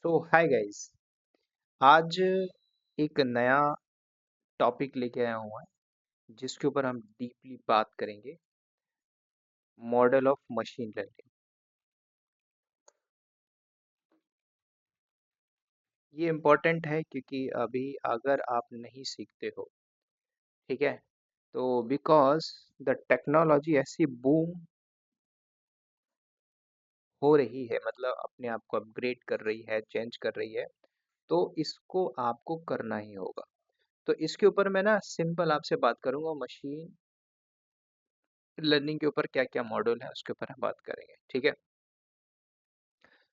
तो hi guys. आज एक नया टॉपिक लेके आया हूँ मैं, जिसके ऊपर हम डीपली बात करेंगे। Model of machine learning. ये इम्पोर्टेंट है क्योंकि अभी अगर आप नहीं सीखते हो, ठीक है, तो बिकॉज द टेक्नोलॉजी ऐसी बूम हो रही है, मतलब अपने आप को अपग्रेड कर रही है, चेंज कर रही है, तो इसको आपको करना ही होगा। तो इसके ऊपर मैं ना सिंपल आपसे बात करूंगा। मशीन लर्निंग के ऊपर क्या क्या मॉडल है उसके ऊपर हम बात करेंगे, ठीक है।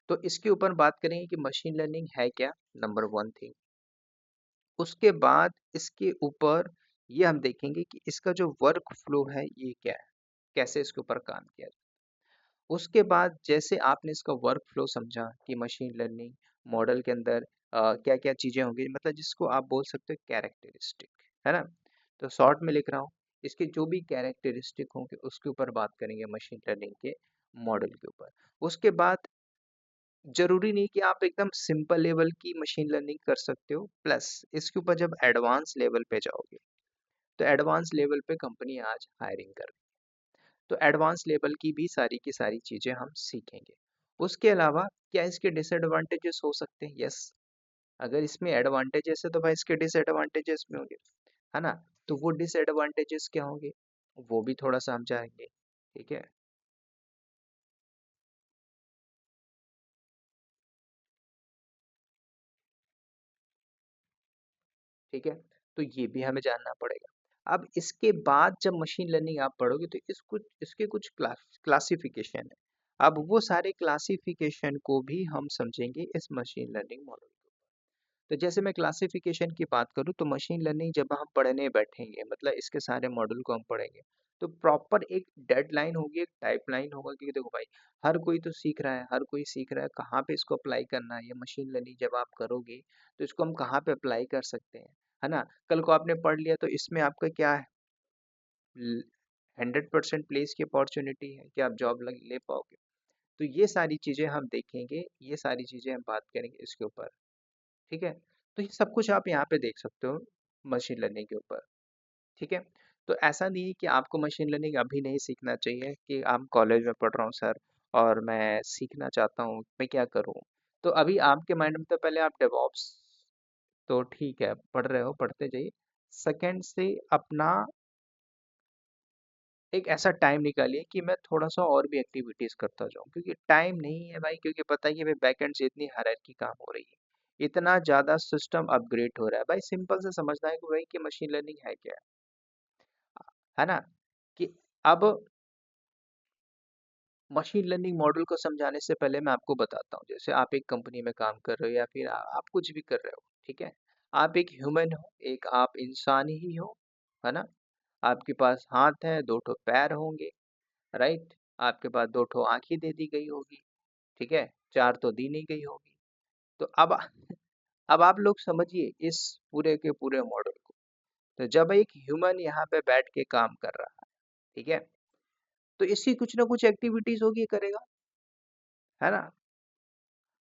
तो इसके ऊपर बात करेंगे कि मशीन लर्निंग है क्या, नंबर वन थिंग। उसके बाद इसके ऊपर ये हम देखेंगे कि इसका जो वर्क फ्लो है ये क्या है, कैसे इसके ऊपर काम किया जाए। उसके बाद जैसे आपने इसका वर्क फ्लो समझा कि मशीन लर्निंग मॉडल के अंदर क्या क्या चीजें होंगी, मतलब जिसको आप बोल सकते हो कैरेक्टरिस्टिक, है ना। तो शॉर्ट में लिख रहा हूँ, इसके जो भी कैरेक्टरिस्टिक होंगे उसके ऊपर बात करेंगे मशीन लर्निंग के मॉडल के ऊपर। उसके बाद जरूरी नहीं कि आप एकदम सिंपल लेवल की मशीन लर्निंग कर सकते हो, प्लस इसके ऊपर जब एडवांस लेवल पे जाओगे तो एडवांस लेवल पे कंपनी आज हायरिंग कर रही है, तो एडवांस लेवल की सारी चीजें हम सीखेंगे। उसके अलावा क्या इसके डिसएडवांटेजेस हो सकते हैं? यस। अगर इसमें एडवांटेजेस है तो भाई इसके डिसएडवांटेजेस भी होंगे, है ना। तो वो डिसएडवांटेजेस क्या होंगे वो भी थोड़ा सा हम जाएंगे, ठीक है। ठीक है, तो ये भी हमें जानना पड़ेगा। अब इसके बाद जब मशीन लर्निंग आप पढ़ोगे तो इसके कुछ क्लासिफिकेशन है। अब वो सारे क्लासिफिकेशन को भी हम समझेंगे इस मशीन लर्निंग मॉडल को। तो जैसे मैं क्लासिफिकेशन की बात करूँ तो मशीन लर्निंग जब हम पढ़ने बैठेंगे, मतलब इसके सारे मॉडल को हम पढ़ेंगे, तो प्रॉपर एक डेडलाइन होगी, एक टाइपलाइन होगा। क्योंकि देखो भाई, हर कोई तो सीख रहा है, हर कोई सीख रहा है कहाँ पे इसको अप्लाई करना है। ये मशीन लर्निंग जब आप करोगे तो इसको हम कहाँ पे अप्लाई कर सकते हैं, है ना। कल को आपने पढ़ लिया तो इसमें आपका क्या है, 100% प्लेस की अपॉर्चुनिटी है कि आप जॉब ले पाओगे। तो ये सारी चीजें हम देखेंगे, ये सारी चीजें हम बात करेंगे इसके ऊपर, ठीक है। तो ये सब कुछ आप यहाँ पे देख सकते हो मशीन लर्निंग के ऊपर, ठीक है। तो ऐसा नहीं है कि आपको मशीन लर्निंग अभी नहीं सीखना चाहिए कि आप कॉलेज में पढ़ रहा हूँ सर और मैं सीखना चाहता हूँ, मैं क्या करूँ। तो अभी आपके माइंड में तो पहले आप डेवॉप्स, तो ठीक है पढ़ रहे हो, पढ़ते जाइए। सेकंड से अपना एक ऐसा टाइम निकालिए कि मैं थोड़ा सा और भी एक्टिविटीज करता जाऊं, क्योंकि टाइम नहीं है भाई। क्योंकि पता है कि भाई बैकएंड से इतनी हायरार्की काम हो रही है, इतना ज्यादा सिस्टम अपग्रेड हो रहा है भाई। सिंपल से समझना है कि भाई कि मशीन लर्निंग है क्या, है ना। कि अब मशीन लर्निंग मॉडल को समझाने से पहले मैं आपको बताता हूँ। जैसे आप एक कंपनी में काम कर रहे हो या फिर आप कुछ भी कर रहे हो, ठीक है। आप एक ह्यूमन हो, एक आप इंसान ही हो, है ना। आपके पास हाथ है, दो ठो पैर होंगे, राइट। आपके पास दो ठो आंखें दे दी गई होगी, ठीक है, चार तो दी नहीं गई होगी। तो अब आप लोग समझिए इस पूरे के पूरे मॉडल को। तो जब एक ह्यूमन यहाँ पे बैठ के काम कर रहा है, ठीक है, तो इसकी कुछ ना कुछ एक्टिविटीज होगी, करेगा, है ना।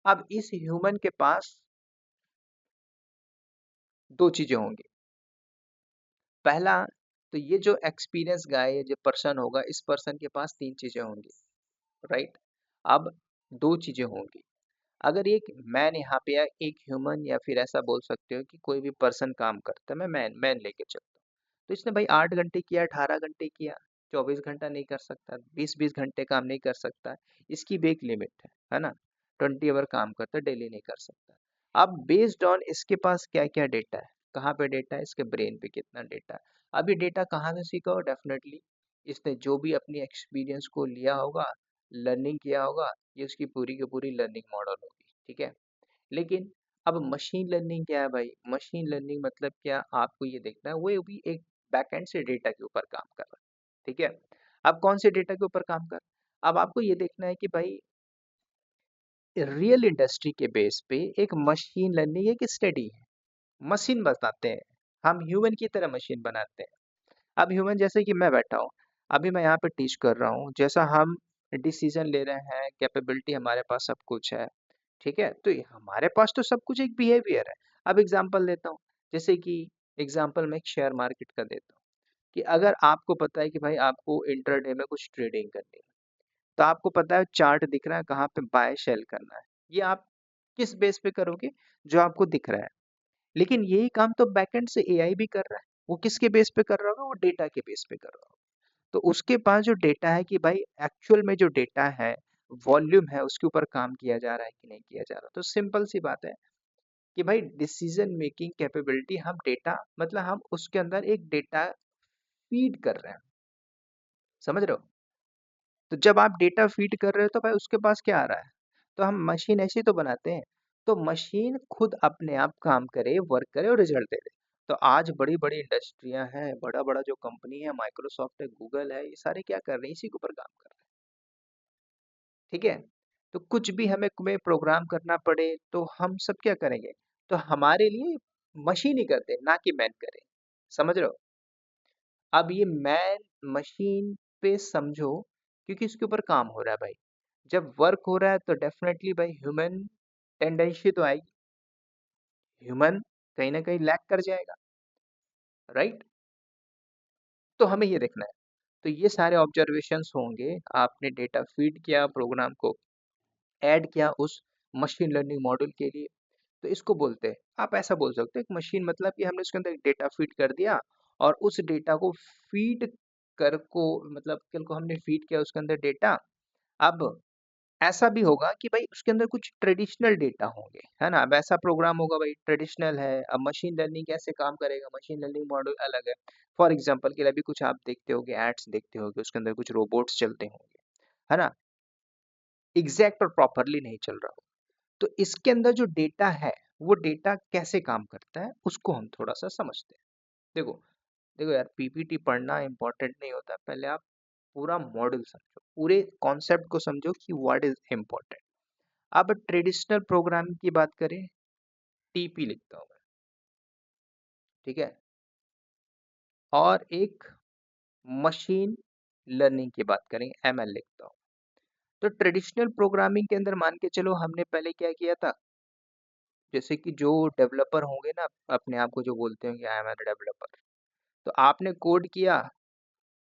अब इस ह्यूमन के पास दो चीजें होंगी। पहला, तो ये जो एक्सपीरियंस गाय, ये जो पर्सन होगा, इस पर्सन के पास तीन चीजें होंगी, राइट। अब दो चीजें होंगी। अगर एक मैन यहाँ पे या एक ह्यूमन या फिर ऐसा बोल सकते हो कि कोई भी पर्सन काम करता है, मैं मैन मैन लेके चलता हूँ, तो इसने भाई 8 घंटे किया, 18 घंटे किया, 24 घंटा नहीं कर सकता, 20-20 घंटे काम नहीं कर सकता। इसकी भी एक लिमिट है ना। 20 आवर काम करता है, डेली नहीं कर सकता। अब बेस्ड ऑन इसके पास क्या क्या डेटा है, कहाँ पे डेटा है, इसके ब्रेन पे कितना डेटा है। अब ये डेटा कहाँ से सीखा हो, डेफिनेटली इसने जो भी अपनी एक्सपीरियंस को लिया होगा, लर्निंग किया होगा, ये उसकी पूरी की पूरी लर्निंग मॉडल होगी, ठीक है। लेकिन अब मशीन लर्निंग क्या है भाई, मशीन लर्निंग मतलब क्या, आपको ये देखना है वो भी एक बैकएंड से डेटा के ऊपर काम कर रहा है, ठीक है। अब कौन से डेटा के ऊपर काम कर, अब आपको ये देखना है कि भाई रियल इंडस्ट्री के बेस पे एक मशीन लर्निंग एक स्टडी है। मशीन बताते हैं, हम ह्यूमन की तरह मशीन बनाते हैं। अब ह्यूमन जैसे कि मैं बैठा हूँ, अभी मैं यहाँ पे टीच कर रहा हूँ, जैसा हम डिसीजन ले रहे हैं, कैपेबिलिटी हमारे पास सब कुछ है, ठीक है? तो ये हमारे पास तो सब कुछ एक बिहेवियर है। अब एग्जांपल देता हूँ, जैसे कि एग्जांपल मैं एक शेयर मार्केट का देता हूँ, कि अगर आपको पता है कि भाई आपको इंट्राडे में कुछ ट्रेडिंग करनी है, तो आपको पता है चार्ट दिख रहा है कहाँ पे बाय सेल करना है। ये आप किस बेस पे करोगे? जो आपको दिख रहा है। लेकिन यही काम तो बैकएंड से एआई भी कर रहा है। वो किसके बेस पे कर रहा होगा? वो डेटा के बेस पे कर रहा होगा। तो उसके पास जो डेटा है कि भाई एक्चुअल में जो डेटा है, वॉल्यूम है, उसके ऊपर काम किया जा रहा है कि नहीं किया जा रहा। तो सिंपल सी बात है कि भाई डिसीजन मेकिंग कैपेबिलिटी हम डेटा मतलब हम उसके अंदर एक डेटा फीड कर रहे हैं। समझ रहे हो? तो जब आप डेटा फीड कर रहे हो तो भाई उसके पास क्या आ रहा है? तो हम मशीन ऐसी तो बनाते हैं, तो मशीन खुद अपने आप काम करे, वर्क करे और रिजल्ट दे दे। तो आज बड़ी-बड़ी इंडस्ट्रियां हैं, बड़ा-बड़ा जो कंपनी है, माइक्रोसॉफ्ट है, गूगल है, ये सारे क्या कर रहे हैं? इसी के ऊपर काम कर रहे हैं। ठीक है? तो कुछ भी हमें में प्रोग्राम करना पड़े, तो हम सब क्या करेंगे? तो हमारे लिए मशीन ही करते हैं, ना कि मैन करे। समझ रहे हो? अब ये मैन मशीन पे समझो, क्योंकि इसके ऊपर काम हो रहा है भाई। जब वर्क हो रहा है तो डेफिनेटली भाई ह्यूमन टेंडेंसी तो आएगी। ह्यूमन कहीं ना कहीं लैग कर जाएगा, राइट? तो हमें ये देखना है। तो ये सारे ऑब्जर्वेशंस होंगे, आपने डेटा फीड किया, प्रोग्राम को ऐड किया उस मशीन लर्निंग मॉडल के लिए, तो इसको बोलते हैं, आप ऐसा बोल सकते हो, एक मशीन मतलब कि हमने उसके अंदर एक डेटा फीड कर दिया और उस डेटा को फीड कर को मतलब कल को हमने फीड किया उसके अंदर डेटा। अब ऐसा भी होगा कि भाई उसके अंदर कुछ ट्रेडिशनल डेटा होंगे, है ना? अब ऐसा प्रोग्राम होगा भाई ट्रेडिशनल है। अब मशीन लर्निंग कैसे काम करेगा? मशीन लर्निंग मॉडल अलग है। फॉर एग्जांपल के लिए अभी कुछ आप देखते होगे, एड्स देखते होगे, उसके अंदर कुछ रोबोट्स चलते होंगे, है ना? एग्जैक्ट और प्रॉपरली नहीं चल रहा हो। तो इसके अंदर जो डेटा है, वो डेटा कैसे काम करता है, उसको हम थोड़ा सा समझते हैं। देखो, देखो यार, पीपीटी पढ़ना इंपॉर्टेंट नहीं होता, पहले आप पूरा मॉडल समझो, पूरे कॉन्सेप्ट को समझो कि व्हाट इज इम्पोर्टेंट। अब ट्रेडिशनल प्रोग्रामिंग की बात करें, टीपी लिखता हूँ मैं, ठीक है? और एक मशीन लर्निंग की बात करें, एमएल लिखता हूँ। तो ट्रेडिशनल प्रोग्रामिंग के अंदर मान के चलो हमने पहले क्या किया था, जैसे कि जो डेवलपर होंगे ना, अपने आप को जो बोलते होंगे आई एम ए डेवलपर, तो आपने कोड किया,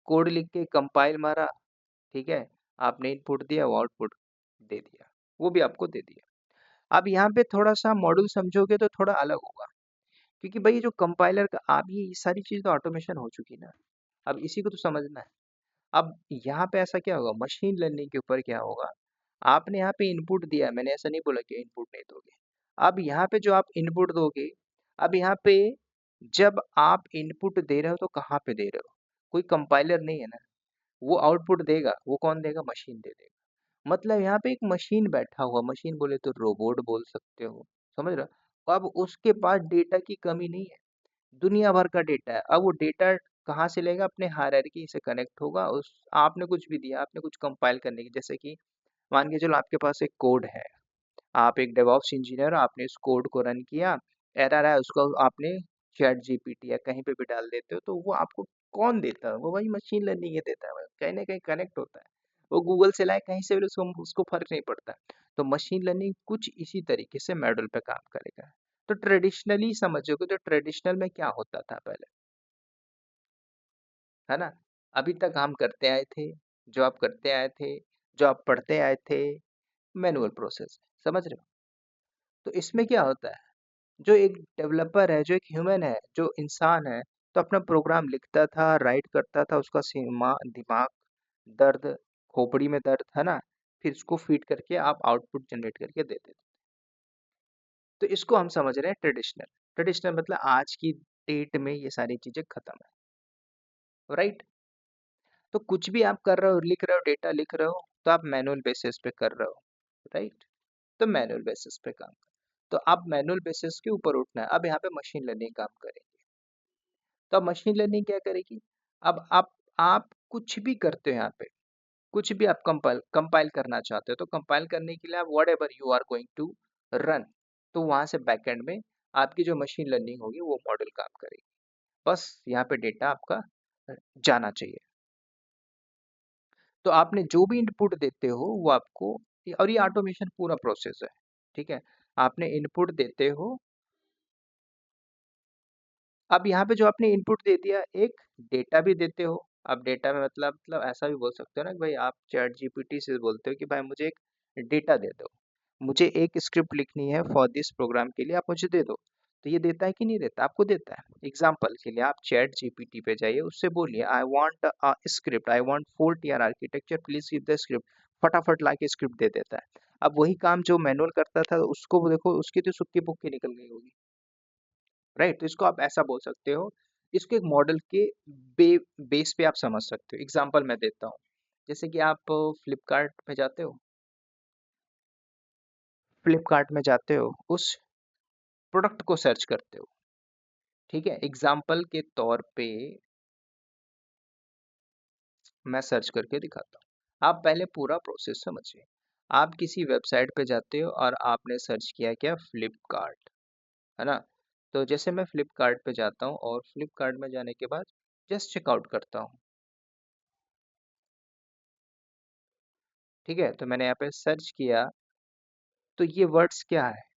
कोड लिख के कंपाइल मारा, ठीक है? आपने इनपुट दिया, वो आउटपुट दे दिया, वो भी आपको दे दिया। अब यहाँ पे थोड़ा सा मॉड्यूल समझोगे तो थोड़ा अलग होगा, क्योंकि भाई जो कंपाइलर का आप ये सारी चीज़ तो ऑटोमेशन हो चुकी ना, अब इसी को तो समझना है। अब यहाँ पे ऐसा क्या होगा, मशीन लर्निंग के ऊपर क्या होगा, आपने यहाँ पे इनपुट दिया, मैंने ऐसा नहीं बोला कि इनपुट नहीं दोगे। अब यहाँ पे जो आप इनपुट दोगे, अब यहाँ पे जब आप इनपुट दे रहे हो तो कहाँ पे दे रहे हो? कोई कंपाइलर नहीं है ना, वो आउटपुट देगा, वो कौन देगा? मशीन दे देगा। मतलब यहाँ पे एक मशीन बैठा हुआ, मशीन बोले तो रोबोट बोल सकते हो, समझ रहे हो? अब उसके पास डेटा की कमी नहीं है, दुनिया भर का डेटा है। अब वो डेटा कहाँ से लेगा? अपने हायरार्की से कनेक्ट होगा। उस आपने कुछ भी दिया, आपने कुछ कंपाइल करने की, जैसे कि मान के चलो आपके पास एक कोड है, आप एक डेवऑप्स इंजीनियर हो, आपने इस कोड को रन किया, एरर आया, उसको आपने चैट जीपीटी या कहीं पे भी डाल देते हो, तो वो आपको कौन देता है? वो वही मशीन लर्निंग ही देता है, कहीं ना कहीं कनेक्ट होता है। वो गूगल से लाए, कहीं से भी, उसको फर्क नहीं पड़ता। तो मशीन लर्निंग कुछ इसी तरीके से मॉडल पे काम करेगा। तो ट्रेडिशनली समझोगे तो ट्रेडिशनल में क्या होता था पहले, है ना? अभी तक हम करते आए थे, जो आप करते आए थे, जो आप पढ़ते आए थे, मैनुअल प्रोसेस, समझ रहे हो? तो इसमें क्या होता है, जो एक डेवलपर है, जो एक ह्यूमन है, जो इंसान है, तो अपना प्रोग्राम लिखता था, राइट करता था, उसका दिमाग दर्द, खोपड़ी में दर्द, है ना? फिर इसको फीड करके आप आउटपुट जनरेट करके देते थे। तो इसको हम समझ रहे हैं ट्रेडिशनल। ट्रेडिशनल मतलब आज की डेट में ये सारी चीजें खत्म है, राइट? तो कुछ भी आप कर रहे हो, लिख रहे हो, डेटा लिख रहे हो, तो आप मैनुअल बेसिस पे कर रहे हो, राइट? तो मैनुअल बेसिस पे काम कर, तो अब मैनुअल बेसिस के ऊपर उठना है। अब यहाँ पे मशीन लर्निंग काम करेगी। तो अब मशीन लर्निंग क्या करेगी? अब आप कुछ भी करते हो यहाँ पे, कुछ भी आप कंपाइल कंपाइल करना चाहते हो, तो कंपाइल करने के लिए आप whatever you are going to run, तो वहां से बैकएंड में आपकी जो मशीन लर्निंग होगी वो मॉडल काम करेगी। बस यहाँ पे डेटा आपका जाना चाहिए। तो आपने जो भी इनपुट देते हो वो आपको, और ये ऑटोमेशन पूरा प्रोसेस है, ठीक है, आपने इनपुट देते हो। अब यहाँ पे जो आपने इनपुट दे दिया, एक डेटा भी देते हो। अब डेटा में मतलब ऐसा भी बोल सकते हो ना कि भाई आप चैट जीपीटी से बोलते हो कि भाई मुझे एक डेटा दे दो, मुझे एक स्क्रिप्ट लिखनी है फॉर दिस प्रोग्राम के लिए, आप मुझे दे दो। तो ये देता है कि नहीं देता? आपको देता है। एग्जाम्पल के लिए आप चैट जीपीटी पे जाइए, उससे बोलिए I want a script, I want 4 tier architecture, please give the script. फटाफट ला के स्क्रिप्ट दे देता है। अब वही काम जो मैनुअल करता था, उसको देखो, उसकी तो सुक्की पुक्की निकल गई होगी, राइट? तो इसको आप ऐसा बोल सकते हो। इसको एक मॉडल के बेस पे आप समझ सकते हो। एग्जांपल मैं देता हूँ। जैसे कि आप फ्लिपकार्ट में जाते हो, फ्लिपकार्ट में जाते हो, उस प्रोडक्ट को सर्च करते हो, ठीक है? एग्जांपल के तौर पे मैं सर्च करके दिखाता हूँ। आप पहले पूरा प्रोसेस समझिए। आप किसी वेबसाइट पे जाते हो और आपने सर्च किया क्या? फ्लिपकार्ट, है ना? तो जैसे मैं फ्लिपकार्ट पे जाता हूँ और फ्लिपकार्ट में जाने के बाद जस्ट चेकआउट करता हूँ, ठीक है? तो मैंने यहाँ पे सर्च किया, तो ये वर्ड्स क्या है?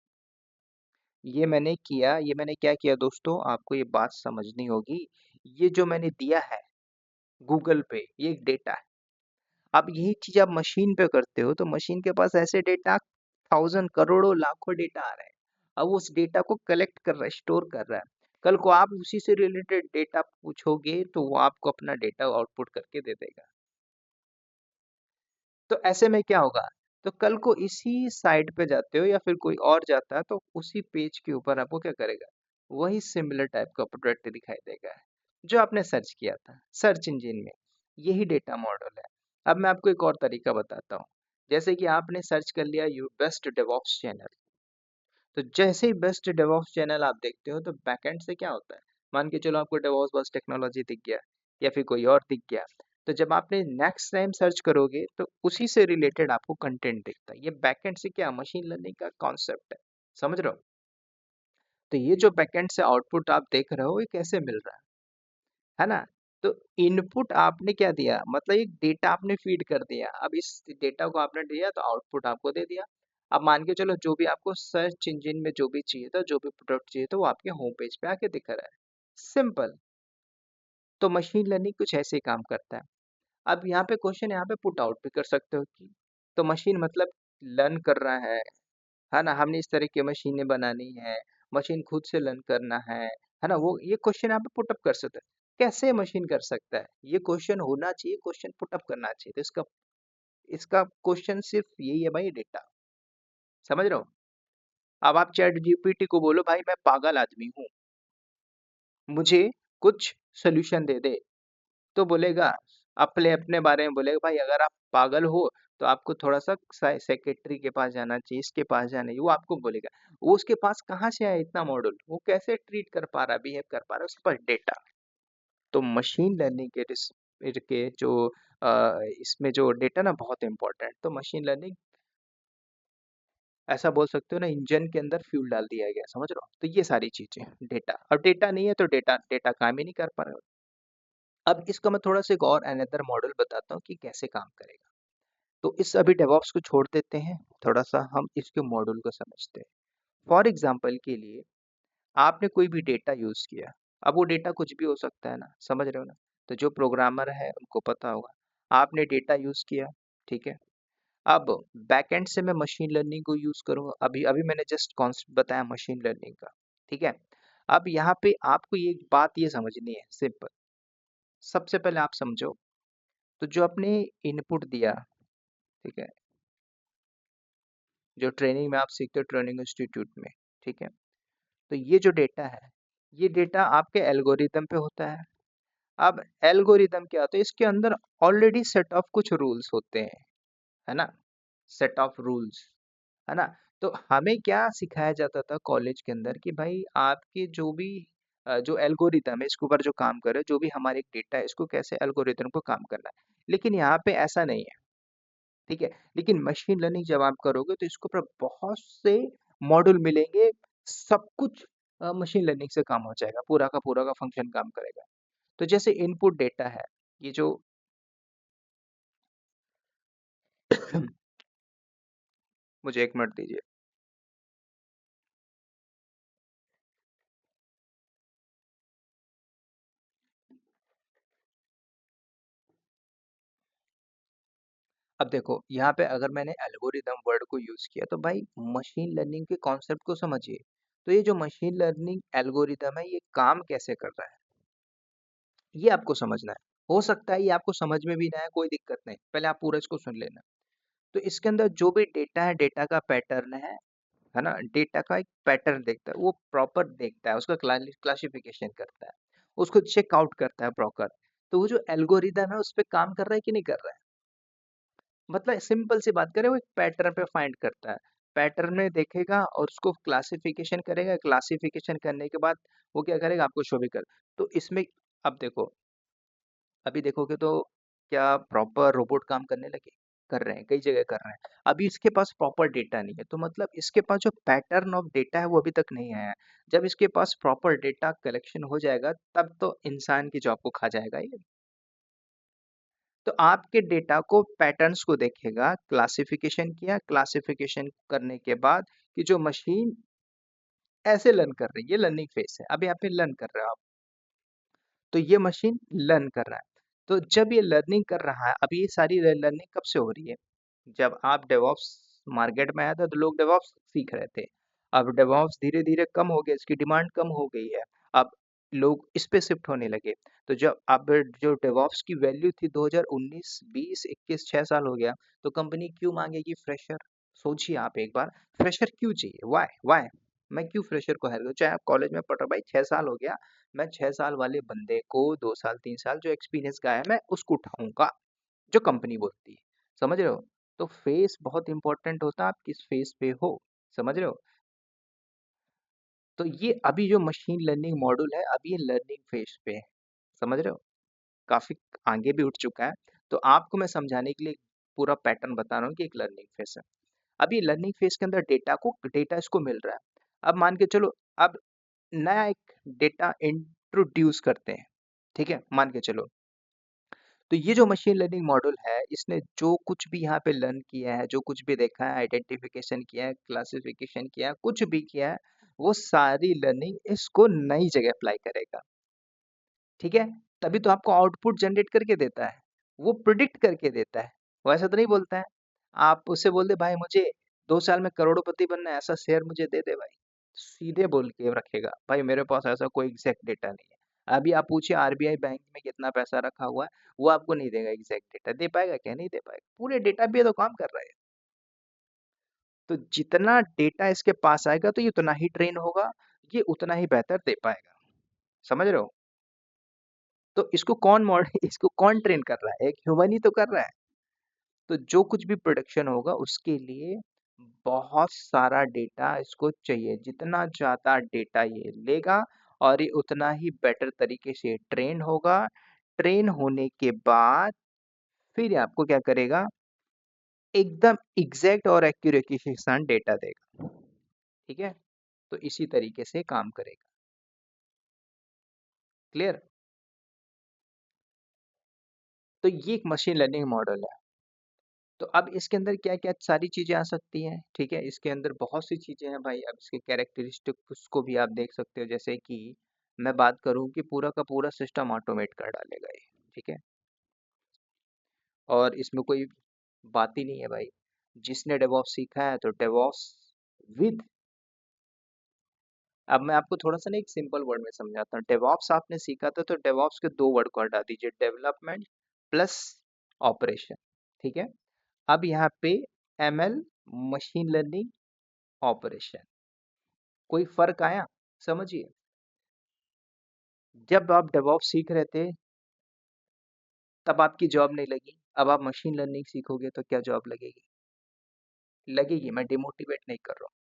ये मैंने क्या किया दोस्तों, आपको ये बात समझनी होगी। ये जो मैंने दिया है गूगल पे, ये एक डेटा है। अब यही चीज़ आप मशीन पे करते हो, तो मशीन के पास ऐसे डेटा 1000 करोड़ों लाखों डेटा आ रहे हैं। अब वो उस डेटा को कलेक्ट कर रहा है, स्टोर कर रहा है। कल को आप उसी से रिलेटेड डेटा पूछोगे, तो वो आपको अपना डेटा आउटपुट करके दे देगा। तो ऐसे में क्या होगा? तो कल को इसी साइट पे जाते हो या फिर कोई और जाता है, तो उसी पेज के ऊपर आपको क्या करेगा? वही सिमिलर टाइप का प्रोडक्ट दिखाई देगा, जो आपने सर्च किया था सर्च इंजन में। यही डेटा मॉडल है। अब मैं आपको एक और तरीका बताता हूँ। जैसे कि आपने सर्च कर लिया यू बेस्ट डेवऑप्स चैनल, तो जैसे ही बेस्ट डेवऑप्स चैनल आप देखते हो, तो बैकएंड से क्या होता है? मान के चलो आपको डेवऑप्स बस टेक्नोलॉजी दिख गया या फिर कोई और दिख गया, तो जब आपने नेक्स्ट टाइम सर्च करोगे, तो उसी से रिलेटेड आपको कंटेंट दिखता है। ये बैकएंड से क्या, मशीन लर्निंग का कॉन्सेप्ट है। समझ रहे हो? तो ये जो बैकएंड से आउटपुट आप देख रहे हो, ये कैसे मिल रहा है ना? तो इनपुट आपने क्या दिया, मतलब एक डेटा आपने फीड कर दिया। अब इस डेटा को आपने दिया, तो आउटपुट आपको दे दिया। अब मान के चलो जो भी आपको सर्च इंजन में जो भी चाहिए था, जो भी प्रोडक्ट चाहिए था, वो आपके होम पेज पे आके दिख रहा है। सिंपल। तो मशीन लर्निंग कुछ ऐसे ही काम करता है। अब यहाँ पे क्वेश्चन यहाँ पे पुट आउट भी कर सकते हो कि तो मशीन मतलब लर्न कर रहा है ना? हमने इस तरह की मशीनें बनानी है, मशीन खुद से लर्न करना है ना? वो ये क्वेश्चन यहाँ पे पुट अप कर सकते हैं। कैसे मशीन कर सकता है? ये क्वेश्चन होना चाहिए, क्वेश्चन पुट अप करना चाहिए। तो इसका इसका क्वेश्चन सिर्फ यही है भाई, डेटा। समझ रहे हो? अब आप चैट जीपीटी को बोलो भाई मैं पागल आदमी हूँ, मुझे कुछ सॉल्यूशन दे दे, तो बोलेगा, अपने अपने बारे में बोलेगा, भाई अगर आप पागल हो, तो आपको थोड़ा सा सेक्रेटरी के पास जाना चाहिए, इसके पास जाना चाहिए, वो आपको बोलेगा। वो उसके पास कहाँ से आया इतना मॉडल, वो कैसे ट्रीट कर पा रहा, बिहेव कर पा रहा है, उसके पास डेटा। तो मशीन लर्निंग के जो इसमें जो डेटा ना बहुत इंपॉर्टेंट, तो मशीन लर्निंग ऐसा बोल सकते हो ना, इंजन के अंदर फ्यूल डाल दिया गया। समझ रहे हो? तो ये सारी चीजें डेटा, अब डेटा नहीं है तो डेटा डेटा काम ही नहीं कर पा रहा। अब इसका मैं थोड़ा सा एक और अनदर मॉडल बताता हूँ कि कैसे काम करेगा। तो इस अभी डेवऑप्स को छोड़ देते हैं, थोड़ा सा हम इसके मॉड्यूल को समझते हैं। फॉर एग्जांपल के लिए आपने कोई भी डेटा यूज किया, अब वो डेटा कुछ भी हो सकता है ना, समझ रहे हो ना? तो जो प्रोग्रामर है उनको पता होगा। आपने डेटा यूज किया, ठीक है? अब बैकएंड से मैं मशीन लर्निंग को यूज करूंगा। अभी अभी मैंने जस्ट कॉन्सेप्ट बताया मशीन लर्निंग का, ठीक है? अब यहाँ पे आपको ये बात ये समझनी है, सिंपल। सबसे पहले आप समझो, तो जो आपने इनपुट दिया, ठीक है, जो ट्रेनिंग में आप सीखते हो ट्रेनिंग इंस्टीट्यूट में, ठीक है? तो ये जो डेटा है, ये डेटा आपके एल्गोरिदम पे होता है। अब एल्गोरिदम क्या होता है, इसके अंदर ऑलरेडी सेट ऑफ कुछ रूल्स होते हैं, है ना? सेट ऑफ रूल्स, है ना? तो हमें क्या सिखाया जाता था कॉलेज के अंदर कि भाई आपके जो भी जो एल्गोरिदम है इसके ऊपर जो काम करे, जो भी हमारे एक डेटा है, इसको कैसे एल्गोरिदम को काम करना है। लेकिन यहाँ पे ऐसा नहीं है, ठीक है? लेकिन मशीन लर्निंग जब आप करोगे, तो इसके ऊपर बहुत से मॉड्यूल मिलेंगे, सब कुछ मशीन लर्निंग से काम हो जाएगा, पूरा का पूरा का फंक्शन काम करेगा। तो जैसे इनपुट डेटा है, ये जो मुझे 1 मिनट दीजिए। अब देखो यहाँ पे अगर मैंने एल्गोरिदम वर्ड को यूज किया तो भाई मशीन लर्निंग के कॉन्सेप्ट को समझिए। तो ये जो मशीन लर्निंग एल्गोरिदम है ये काम कैसे कर रहा है ये आपको समझना है। हो सकता है ये आपको समझ में भी ना आए, कोई दिक्कत नहीं, पहले आप पूरा इसको सुन लेना। तो इसके अंदर जो भी डेटा है डेटा का पैटर्न है ना, डेटा का एक पैटर्न देखता है, वो प्रॉपर देखता है, उसका क्लासिफिकेशन करता है, उसको चेक आउट करता है प्रॉपर। तो वो जो एल्गोरिदम है उस पे काम कर रहा है कि नहीं कर रहा है, मतलब सिंपल सी बात करें वो एक पैटर्न पे फाइंड करता है, पैटर्न में देखेगा और उसको क्लासिफिकेशन करेगा, क्लासिफिकेशन करने के बाद वो क्या करेगा आपको शो भी कर। तो इसमें अब देखो, अभी देखोगे तो क्या प्रॉपर रोबोट काम करने लगे, कर रहे हैं, कई जगह कर रहे हैं। अभी इसके पास प्रॉपर डेटा नहीं है, तो मतलब इसके पास जो पैटर्न ऑफ डेटा है वो अभी तक नहीं आया है। जब इसके पास प्रॉपर डेटा कलेक्शन हो जाएगा तब तो इंसान की जॉब को खा जाएगा ये। तो आपके डेटा को पैटर्न्स को देखेगा, क्लासिफिकेशन किया, क्लासिफिकेशन करने के बाद कि जो मशीन ऐसे लर्न कर रही है, लर्निंग फेस है, अभी आप पे लर्न कर रहे हो आप, तो ये मशीन लर्न कर रहा है। तो जब ये लर्निंग कर रहा है, अभी ये सारी लर्निंग कब से हो रही है, जब आप डेवऑप्स मार्केट में आया था तो लोग डेवऑप्स सीख रहे थे। अब डेवऑप्स धीरे धीरे कम हो गया, इसकी डिमांड कम हो गई है, अब लोग इस पे शिफ्ट होने लगे। तो जब अब जो डेवऑप्स की वैल्यू थी 2019 20 21 6 साल हो गया, तो कंपनी क्यों मांगेगी फ्रेशर, सोचिए आप एक बार, फ्रेशर क्यों चाहिए, वाई वाई, मैं क्यों फ्रेशर को हायर करूं, चाहे आप कॉलेज में पढ़ रहे हो, भाई 6 साल हो गया, मैं 6 साल वाले बंदे को 2 साल 3 साल जो एक्सपीरियंस का है मैं उसको उठाऊंगा, जो कंपनी बोलती है, समझ रहे हो। तो फेस बहुत इंपॉर्टेंट होता है, आप किस फेस पे हो, समझ रहे हो। तो ये अभी जो मशीन लर्निंग मॉड्यूल है अभी ये लर्निंग फेस पे है, समझ रहे हो, काफी आगे भी उठ चुका है। तो आपको मैं समझाने के लिए पूरा पैटर्न बता रहा हूँ कि एक लर्निंग फेस है। अभी लर्निंग फेस के अंदर डेटा इसको मिल रहा है। अब मान के चलो, अब नया एक डेटा इंट्रोड्यूस करते हैं, ठीक है, मान के चलो। तो ये जो मशीन लर्निंग मॉडल है इसने जो कुछ भी यहाँ पे लर्न किया है, जो कुछ भी देखा है, आइडेंटिफिकेशन किया है, क्लासिफिकेशन किया है, कुछ भी किया है, वो सारी लर्निंग इसको नई जगह अप्लाई करेगा, ठीक है। तभी तो आपको आउटपुट जनरेट करके देता है, वो प्रिडिक्ट करके देता है, वो ऐसा तो नहीं बोलता है। आप उससे बोल दे भाई मुझे 2 साल में करोड़पति बनना है, ऐसा शेयर मुझे दे दे भाई, सीधे बोल के रखेगा भाई मेरे पास ऐसा कोई एग्जैक्ट डेटा नहीं है। अभी आप पूछिए आरबीआई बैंक में कितना पैसा रखा हुआ है, वो आपको नहीं देगा एग्जैक्ट डेटा, दे पाएगा क्या, नहीं दे पाएगा, पूरे डेटा पे तो काम कर रहा है। तो जितना डेटा इसके पास आएगा तो ये उतना ही ट्रेन होगा, ये उतना ही बेहतर दे पाएगा, समझ रहे हो। तो इसको कौन मॉडल इसको कौन ट्रेन कर रहा है, एक ह्यूमन ही तो कर रहा है। तो जो कुछ भी प्रोडक्शन होगा उसके लिए बहुत सारा डेटा इसको चाहिए, जितना ज़्यादा डेटा ये लेगा और ये उतना ही बेटर तरीके से ट्रेन होगा। ट्रेन होने के बाद फिर ये आपको क्या करेगा, एकदम एग्जैक्ट और एक्यूरेसी के साथ डेटा देगा, ठीक है। तो इसी तरीके से काम करेगा, क्लियर। तो ये एक मशीन लर्निंग मॉडल है। तो अब इसके अंदर क्या-क्या सारी चीज़ें आ सकती हैं, ठीक है? इसके अंदर बहुत सी चीज़ें हैं भाई, अब इसके कैरेक्टरिस्टिक्स को भी आप देख सकते हो, जैसे कि मैं बात करूँ कि पूरा का पूरा सिस्टम ऑटोमेट कर डालेगा ये, ठीक है? और इसमें कोई बात ही नहीं है भाई, जिसने डेवऑप्स सीखा है तो डेवऑप्स विद, अब मैं आपको थोड़ा-सा ना एक सिंपल वर्ड में समझाता हूँ। डेवऑप्स आपने सीखा था तो डेवऑप्स के 2 वर्ड को हटा दीजिए, डेवलपमेंट प्लस ऑपरेशन, ठीक है? अब यहाँ पे एमएल, मशीन लर्निंग, ऑपरेशन, कोई फर्क आया, समझिए। जब आप डेवऑप्स सीख रहे थे तब आपकी जॉब नहीं लगी, अब आप मशीन लर्निंग सीखोगे तो क्या जॉब लगेगी, लगेगी। मैं डिमोटिवेट नहीं कर रहा हूँ,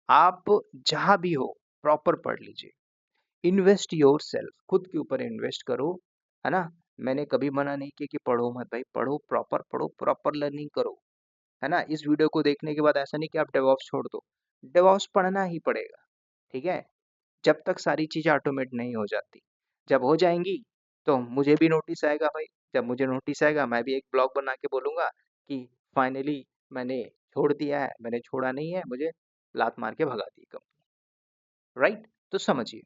आप जहाँ भी हो प्रॉपर पढ़ लीजिए, इन्वेस्ट योर सेल्फ, खुद के ऊपर इन्वेस्ट करो, है ना। मैंने कभी मना नहीं किया कि पढ़ो मत भाई, पढ़ो प्रॉपर लर्निंग करो, है ना। इस वीडियो को देखने के बाद ऐसा नहीं कि आप डेवऑप्स छोड़ दो, डेवऑप्स पढ़ना ही पड़ेगा, ठीक है, जब तक सारी चीज़ें ऑटोमेट नहीं हो जाती। जब हो जाएँगी, तो मुझे भी नोटिस आएगा भाई, जब मुझे नोटिस आएगा मैं भी एक ब्लॉग बना के बोलूँगा कि फाइनली मैंने छोड़ दिया है, मैंने छोड़ा नहीं है, मुझे लात मार के भगा दी कंपनी, राइट? तो समझिए,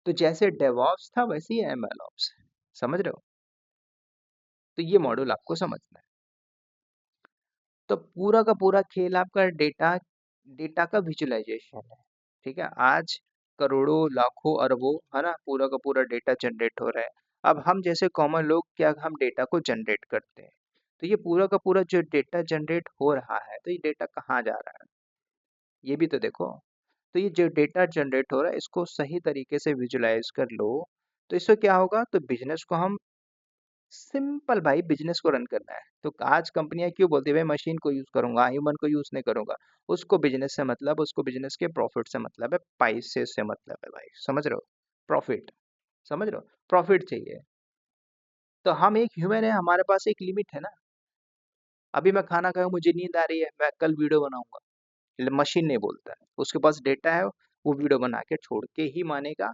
तो जैसे डेवऑप्स था वैसे ही एमएलऑप्स, समझ रहे हो? तो ये मॉड्यूल आपको समझना है। तो पूरा का पूरा खेल आपका डेटा डेटा का विजुअलाइजेशन है। ठीक है, आज करोड़ों लाखों अरबों, है ना, पूरा का पूरा डेटा जनरेट हो रहा है। अब हम जैसे कॉमन लोग क्या, हम डेटा को जनरेट करते हैं। तो ये पूरा का पूरा जो डेटा जनरेट हो रहा है, तो ये डेटा कहाँ जा रहा है, ये भी तो देखो। तो ये जो डेटा जनरेट हो रहा है, इसको सही तरीके से विजुलाइज कर लो, तो इससे क्या होगा, तो बिजनेस को हम, सिंपल भाई, बिजनेस को रन करना है तो आज कंपनियां क्यों बोलती है भाई मशीन को यूज करूंगा, ह्यूमन को यूज नहीं करूंगा। उसको बिजनेस से मतलब, उसको बिजनेस के प्रॉफिट से मतलब है, पैसे से मतलब है भाई, समझ रहे हो, प्रॉफिट, समझ रहे हो, प्रॉफिट चाहिए। तो हम एक ह्यूमन है, हमारे पास एक लिमिट है ना। अभी मैं खाना खाऊं, मुझे नींद आ रही है, मैं कल वीडियो बनाऊंगा, मशीन नहीं बोलता है, उसके पास डेटा है, वो वीडियो बना के छोड़ के ही मानेगा,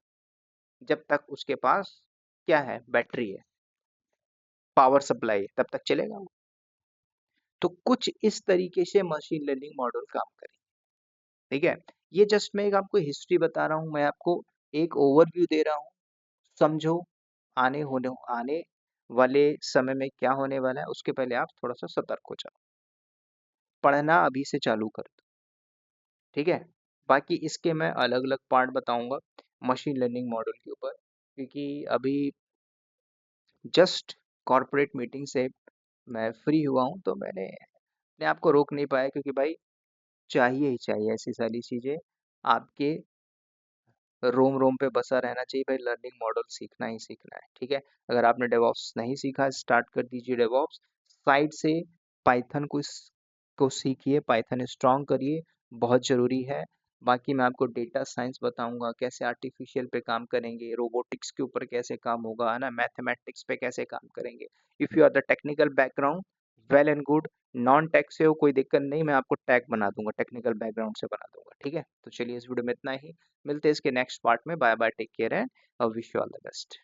जब तक उसके पास क्या है, बैटरी है, पावर सप्लाई है, तब तक चलेगा वो। तो कुछ इस तरीके से मशीन लर्निंग मॉडल काम करें। ठीक है, ये जस्ट मैं एक आपको हिस्ट्री बता रहा हूँ, मैं आपको एक ओवरव्यू दे रहा हूँ, समझो आने वाले समय में क्या होने वाला है, उसके पहले आप थोड़ा सा सतर्क हो जाओ, पढ़ना अभी से चालू कर दो। ठीक है, बाकी इसके मैं अलग अलग पार्ट बताऊंगा मशीन लर्निंग मॉडल के ऊपर, क्योंकि अभी जस्ट कॉर्पोरेट मीटिंग से मैं फ्री हुआ हूँ, तो मैंने अपने आप को रोक नहीं पाया, क्योंकि भाई चाहिए ही चाहिए ऐसी सारी चीजें, आपके रोम रोम पे बसा रहना चाहिए भाई, लर्निंग मॉडल सीखना ही सीखना है। ठीक है, अगर आपने डेवॉप्स नहीं सीखा, स्टार्ट कर दीजिए डेवॉप्स, साइड से पाइथन को सीखिए, पाइथन स्ट्रॉन्ग करिए, बहुत जरूरी है। बाकी मैं आपको डेटा साइंस बताऊंगा, कैसे आर्टिफिशियल पे काम करेंगे, रोबोटिक्स के ऊपर कैसे काम होगा, है ना, मैथमेटिक्स पे कैसे काम करेंगे। If you are the technical background, well and good, non tech से हो कोई दिक्कत नहीं, मैं आपको टैग बना दूंगा, टेक्निकल बैकग्राउंड से बना दूंगा। ठीक है, तो चलिए इस वीडियो में इतना ही, मिलते हैं इसके नेक्स्ट पार्ट में, bye bye, take care and wish you all the best.